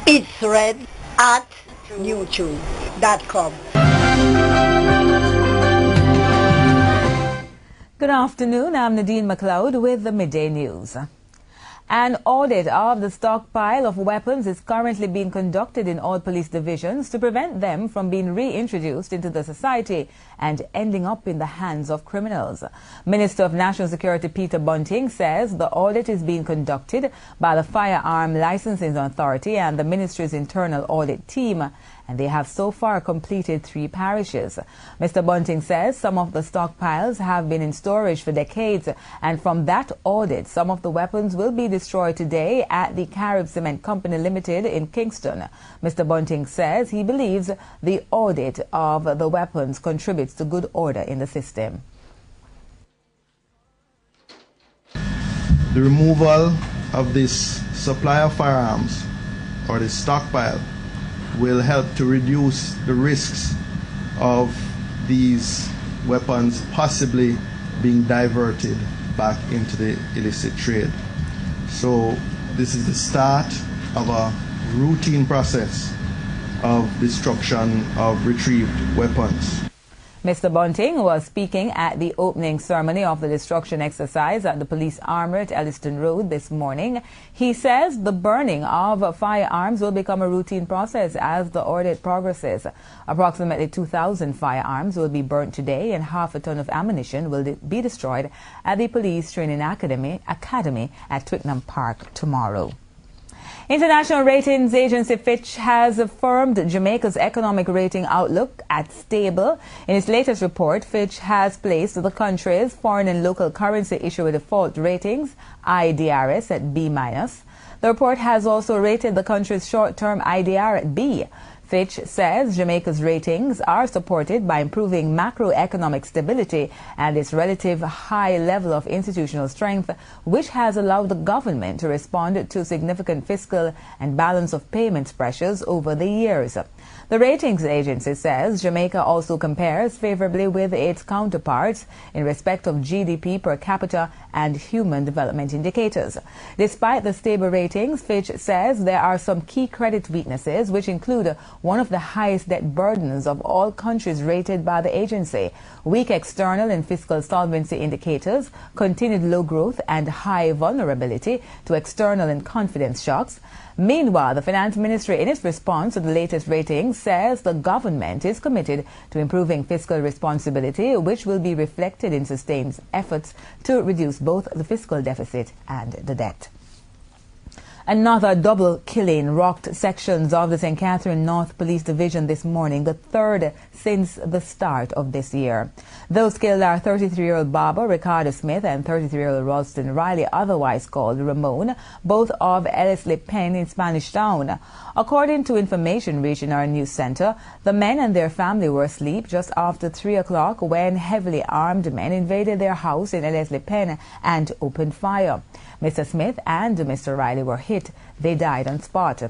It's read at youtube.com. Good afternoon, I'm Nadine McLeod with the Midday News. An audit of the stockpile of weapons is currently being conducted in all police divisions to prevent them from being reintroduced into the society and ending up in the hands of criminals. Minister of National Security Peter Bunting says the audit is being conducted by the Firearm Licensing Authority and the Ministry's internal audit team, and they have so far completed 3 parishes. Mr. Bunting says some of the stockpiles have been in storage for decades, and from that audit, some of the weapons will be destroyed today at the Carib Cement Company Limited in Kingston. Mr. Bunting says he believes the audit of the weapons contributes to good order in the system. The removal of this supply of firearms, or this stockpile, will help to reduce the risks of these weapons possibly being diverted back into the illicit trade. So this is the start of a routine process of destruction of retrieved weapons. Mr. Bunting was speaking at the opening ceremony of the destruction exercise at the police armory at Elliston Road this morning. He says the burning of firearms will become a routine process as the audit progresses. Approximately 2,000 firearms will be burnt today and half a ton of ammunition will be destroyed at the Police Training Academy at Twickenham Park tomorrow. International ratings agency Fitch has affirmed Jamaica's economic rating outlook at stable. In its latest report, Fitch has placed the country's foreign and local currency issuer default ratings, IDRS, at B-. The report has also rated the country's short-term IDR at B. Fitch says Jamaica's ratings are supported by improving macroeconomic stability and its relative high level of institutional strength, which has allowed the government to respond to significant fiscal and balance of payments pressures over the years. The ratings agency says Jamaica also compares favorably with its counterparts in respect of GDP per capita and human development indicators. Despite the stable ratings, Fitch says there are some key credit weaknesses, which include one of the highest debt burdens of all countries rated by the agency, weak external and fiscal solvency indicators, continued low growth and high vulnerability to external and confidence shocks. Meanwhile, the Finance Ministry, in its response to the latest ratings, says the government is committed to improving fiscal responsibility, which will be reflected in sustained efforts to reduce both the fiscal deficit and the debt. Another double killing rocked sections of the St. Catherine North Police Division this morning, the third since the start of this year. Those killed are 33-year-old Barbara Ricardo Smith and 33-year-old Ralston Riley, otherwise called Ramon, both of Ellerslie Pen in Spanish Town. According to information reaching our news center, the men and their family were asleep just after 3 o'clock when heavily armed men invaded their house in Ellerslie Pen and opened fire. Mr. Smith and Mr. Riley were hit. They died on spot.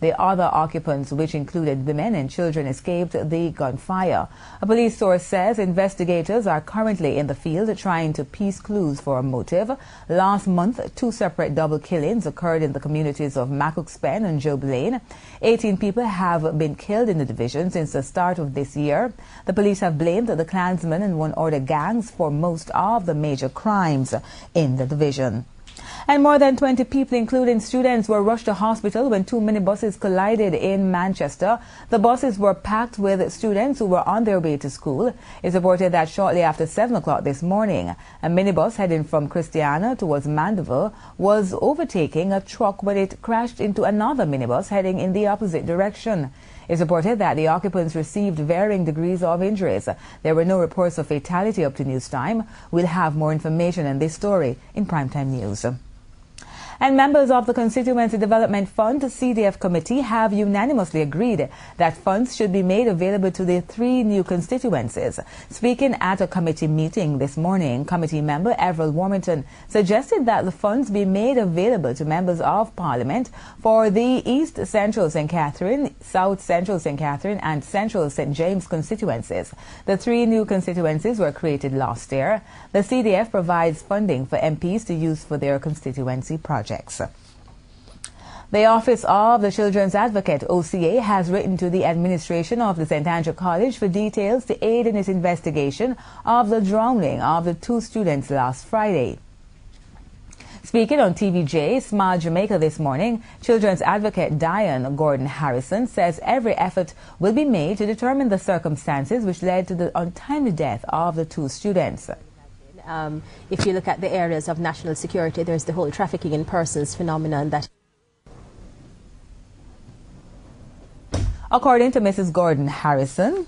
The other occupants, which included women and children, escaped the gunfire. A police source says investigators are currently in the field trying to piece clues for a motive. Last month, 2 separate double killings occurred in the communities of Macuxpen and Job Lane. 18 people have been killed in the division since the start of this year. The police have blamed the Klansmen and one-order gangs for most of the major crimes in the division. And more than 20 people, including students, were rushed to hospital when 2 minibuses collided in Manchester. The buses were packed with students who were on their way to school. It's reported that shortly after 7 o'clock this morning, a minibus heading from Christiana towards Mandeville was overtaking a truck when it crashed into another minibus heading in the opposite direction. It's reported that the occupants received varying degrees of injuries. There were no reports of fatality up to news time. We'll have more information on this story in Primetime News. And members of the Constituency Development Fund CDF committee have unanimously agreed that funds should be made available to the 3 new constituencies. Speaking at a committee meeting this morning, committee member Everett Warmington suggested that the funds be made available to members of Parliament for the East Central St. Catherine, South Central St. Catherine and Central St. James constituencies. The 3 new constituencies were created last year. The CDF provides funding for MPs to use for their constituency projects. The Office of the Children's Advocate, OCA, has written to the administration of the St. Andrew College for details to aid in its investigation of the drowning of the 2 students last Friday. Speaking on Tvj Smile Jamaica this morning, Children's Advocate Diane Gordon Harrison says every effort will be made to determine the circumstances which led to the untimely death of the 2 students. If you look at the areas of national security, there's the whole trafficking in persons phenomenon that... According to Mrs. Gordon Harrison,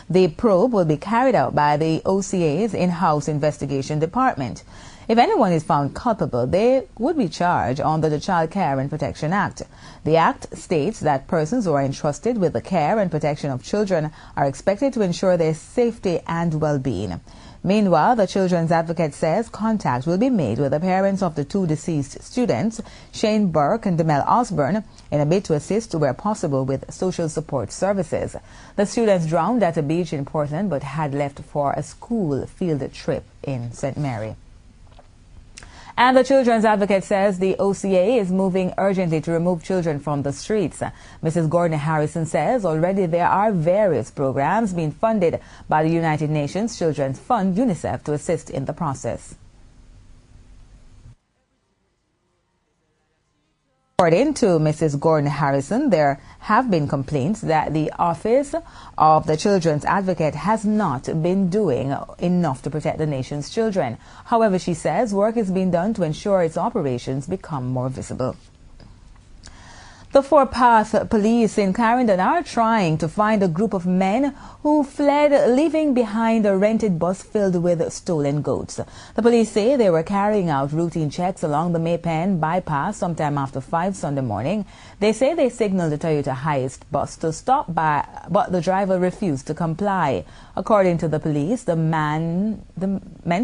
the probe will be carried out by the OCA's in-house investigation department. If anyone is found culpable, they would be charged under the Child Care and Protection Act. The Act states that persons who are entrusted with the care and protection of children are expected to ensure their safety and well-being. Meanwhile, the Children's Advocate says contact will be made with the parents of the 2 deceased students, Shane Burke and Demel Osborne, in a bid to assist where possible with social support services. The students drowned at a beach in Portland but had left for a school field trip in St. Mary. And the Children's Advocate says the OCA is moving urgently to remove children from the streets. Mrs. Gordon Harrison says already there are various programs being funded by the United Nations Children's Fund, UNICEF, to assist in the process. According to Mrs. Gordon Harrison, there have been complaints that the Office of the Children's Advocate has not been doing enough to protect the nation's children. However, she says work is being done to ensure its operations become more visible. The Footpath Police in Clarendon are trying to find a group of men who fled, leaving behind a rented bus filled with stolen goats. The police say they were carrying out routine checks along the Maypen bypass sometime after 5 Sunday morning. They say they signaled the Toyota Hiace bus to stop by, but the driver refused to comply. According to the police, the men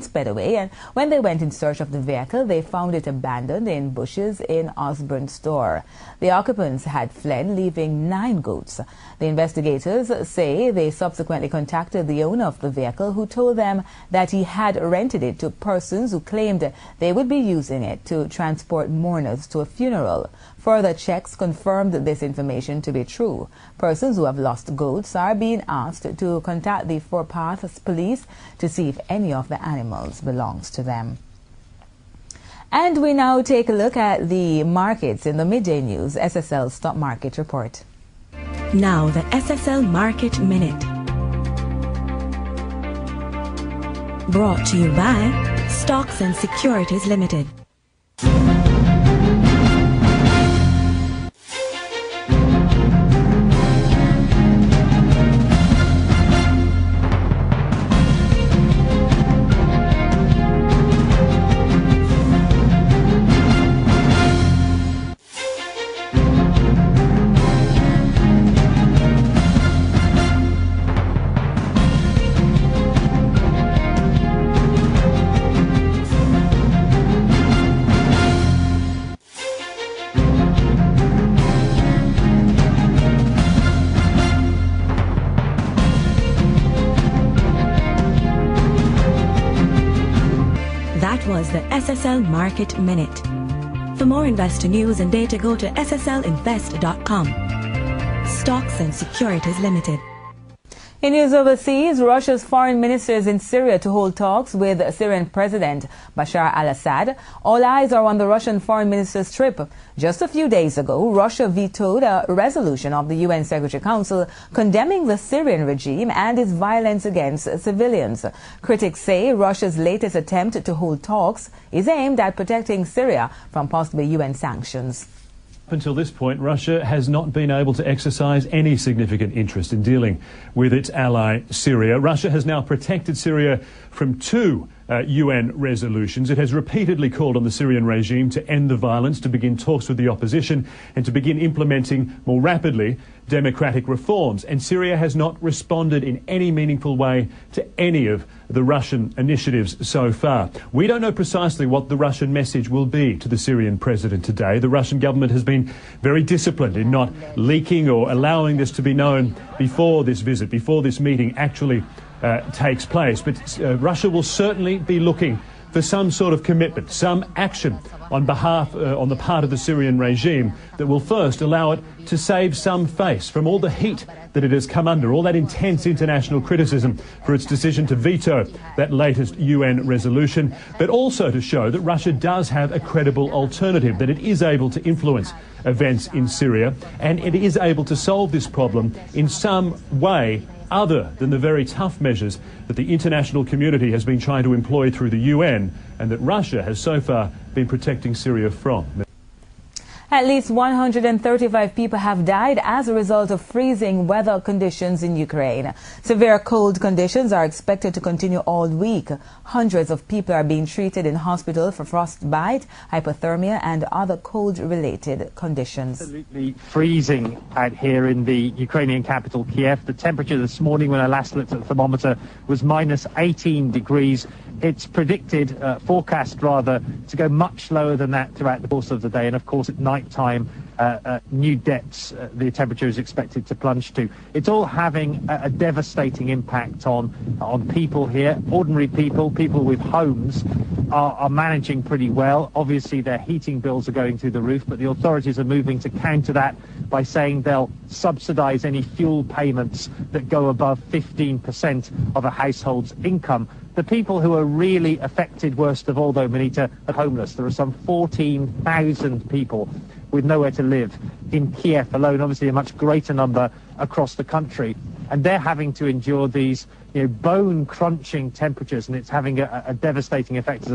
sped away, and when they went in search of the vehicle, they found it abandoned in bushes in Osborne store. The occupants had fled, leaving 9 goats. The investigators say they subsequently contacted the owner of the vehicle, who told them that he had rented it to persons who claimed they would be using it to transport mourners to a funeral. Further checks confirmed this information to be true. Persons who have lost goats are being asked to contact the Footpath Police to see if any of the animals belongs to them. And we now take a look at the markets in the Midday News SSL Stock Market Report. Now the SSL Market Minute. Brought to you by Stocks and Securities Limited. That was the SSL Market Minute. For more investor news and data, go to sslinvest.com. Stocks and Securities Limited. In news overseas, Russia's foreign minister is in Syria to hold talks with Syrian President Bashar al-Assad. All eyes are on the Russian foreign minister's trip. Just a few days ago, Russia vetoed a resolution of the UN Security Council condemning the Syrian regime and its violence against civilians. Critics say Russia's latest attempt to hold talks is aimed at protecting Syria from possible UN sanctions. Up until this point, Russia has not been able to exercise any significant interest in dealing with its ally Syria. Russia has now protected Syria from 2 UN resolutions. It has repeatedly called on the Syrian regime to end the violence, to begin talks with the opposition, and to begin implementing more rapidly democratic reforms. And Syria has not responded in any meaningful way to any of the Russian initiatives so far. We don't know precisely what the Russian message will be to the Syrian president today. The Russian government has been very disciplined in not leaking or allowing this to be known before this visit, before this meeting actually takes place. But Russia will certainly be looking for some sort of commitment, some action on the part of the Syrian regime that will first allow it to save some face from all the heat that it has come under, all that intense international criticism for its decision to veto that latest UN resolution, but also to show that Russia does have a credible alternative, that it is able to influence events in Syria and it is able to solve this problem in some way other than the very tough measures that the international community has been trying to employ through the UN and that Russia has so far been protecting Syria from. At least 135 people have died as a result of freezing weather conditions in Ukraine. Severe cold conditions are expected to continue all week. Hundreds of people are being treated in hospital for frostbite, hypothermia and other cold-related conditions. Absolutely freezing out here in the Ukrainian capital, Kiev. The temperature this morning when I last looked at the thermometer was minus 18 degrees. It's predicted, forecast rather, to go much lower than that throughout the course of the day. And of course, at night time, new depths the temperature is expected to plunge to. It's all having a devastating impact on people here. Ordinary people with homes are managing pretty well. Obviously, their heating bills are going through the roof, but the authorities are moving to counter that by saying they'll subsidise any fuel payments that go above 15% of a household's income. The people who are really affected worst of all, though, Manita, are homeless. There are some 14,000 people with nowhere to live in Kiev alone, obviously a much greater number across the country. And they're having to endure these bone-crunching temperatures, and it's having a devastating effect.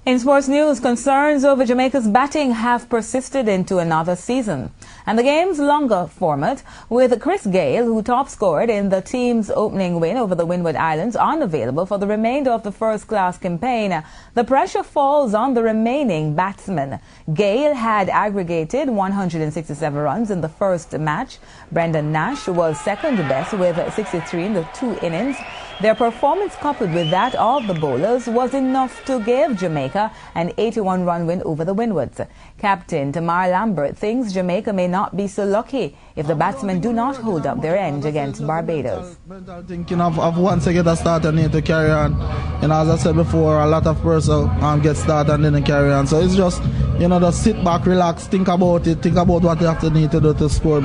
In sports news, concerns over Jamaica's batting have persisted into another season. And the game's longer format, with Chris Gayle, who top-scored in the team's opening win over the Windward Islands, unavailable for the remainder of the first-class campaign, the pressure falls on the remaining batsmen. Gayle had aggregated 167 runs in the first match. Brendan Nash was second best with 63 in the two innings. Their performance, coupled with that of the bowlers, was enough to give Jamaica an 81-run win over the Windwards. Captain Tamar Lambert thinks Jamaica may not be so lucky if the batsmen do not hold up their end against Barbados. Mental thinking of once I get a start, I need to carry on. As I said before, a lot of persons get started and then carry on. So it's just, just sit back, relax, think about it, think about what you have to need to do to score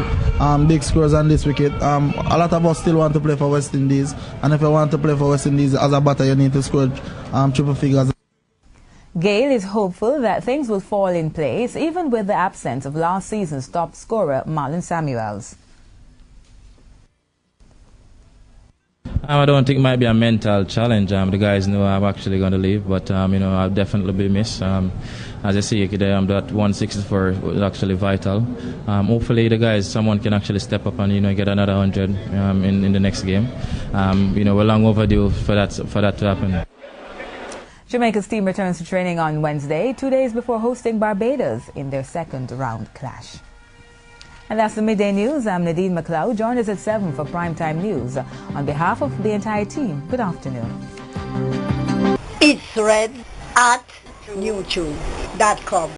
big scores on this wicket. A lot of us still want to play for West Indies, and if you want to play for West Indies as a batter, you need to score triple figures. Gayle is hopeful that things will fall in place, even with the absence of last season's top scorer, Marlon Samuels. I don't think it might be a mental challenge. The guys know I'm actually going to leave, but I'll definitely be missed. As I see today, that 164 was actually vital. Hopefully, the guys, someone can actually step up and get another 100 in the next game. We're long overdue for that to happen. Jamaica's team returns to training on Wednesday, 2 days before hosting Barbados in their second-round clash. And that's the Midday News. I'm Nadine McLeod. Join us at 7 for Primetime News. On behalf of the entire team, good afternoon. It's read at youtube.com.